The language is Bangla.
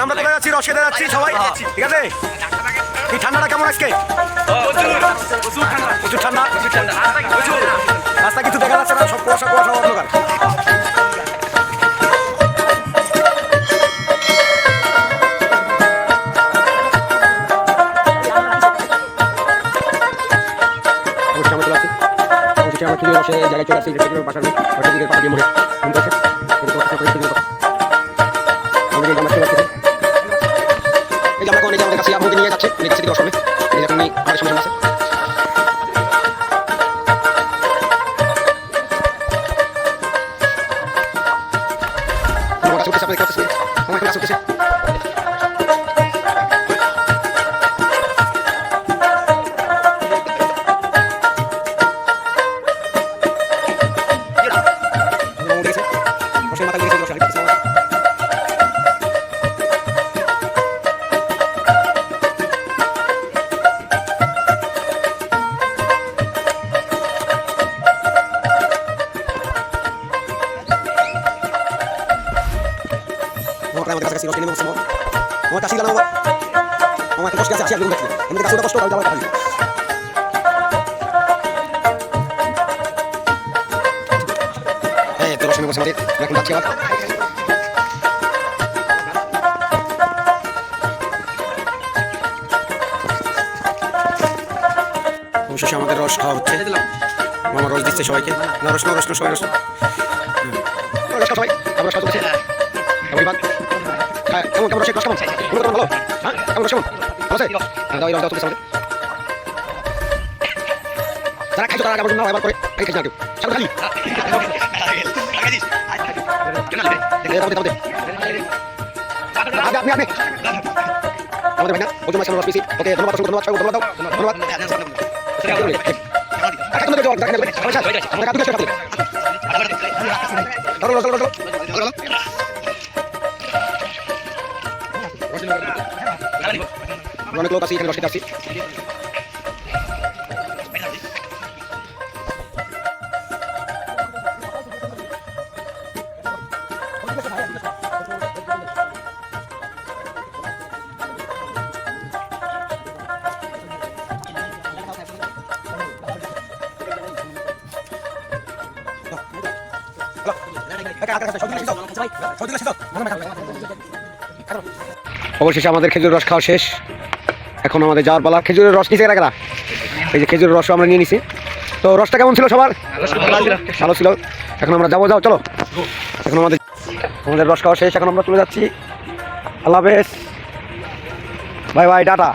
আমরা কোথায় যাচ্ছি? রস খেতে যাচ্ছি সবাই, ঠিক আছে? এই ঠান্ডাটা কেমন আজকে? প্রচুর ঠান্ডা, রাস্তা কিছু দেখা যাচ্ছে না, সব কুয়াশা কুয়াশা অন্ধকার। আমরা চলে আসছি জায়গায় চলে আসছি বাসার দিকে পা দিয়ে মোড়ে আমাদের কাছে আমাদের নিয়ে যাচ্ছে কাছে থেকে অসমে এখন আমাদের সামনে আছে। আমার কাছে উঠেছে আমাদের কাছে রস কিনে নেবো আমার কাছে গেলাম আমার কষ্ট আছে আমি দেখি আমাদের কাছে কষ্ট দাও দাও হ্যাঁ তো রস নিয়ে বসে আমাদের এখন যাচ্ছি আবার অবশেষে আমাদের রস খাওয়া হচ্ছে। আমার রস দিচ্ছে সবাইকে, না রস না রস না সবাই রস রস সবাই আমরা রস খাচ্ছি কেমন কেমন রসের রস কেমন কেমন ভালো হ্যাঁ কেমন রস কেমন ভালো আছে দাও এই রস দাও তুমি সামনে যারা খাইছো তারা আবার না আবার করে খাইছ না কেউ সব খালি আপনি আপনি আমাদের ভাই না ওজন মাছ রস পিসি ওকে ধন্যবাদ ধন্যবাদ ধন্যবাদ ধন্যবাদ অনেক লোক আছে এখানে রস খেতে আসছি। অবশেষে আমাদের খেজুর রস খাওয়া শেষ, এখন আমাদের যাওয়ার পালা। খেজুরের রস নিচে রাখা, এই যে খেজুরের রস আমরা নিয়ে নিছি। তো রসটা কেমন ছিল সবার? ভালো ছিল। এখন আমরা যাবো, যাও চলো। এখন আমাদের রস খাওয়া শেষ, এখন আমরা চলে যাচ্ছি। আল্লাহ হাফেজ, বাই বাই, টাটা।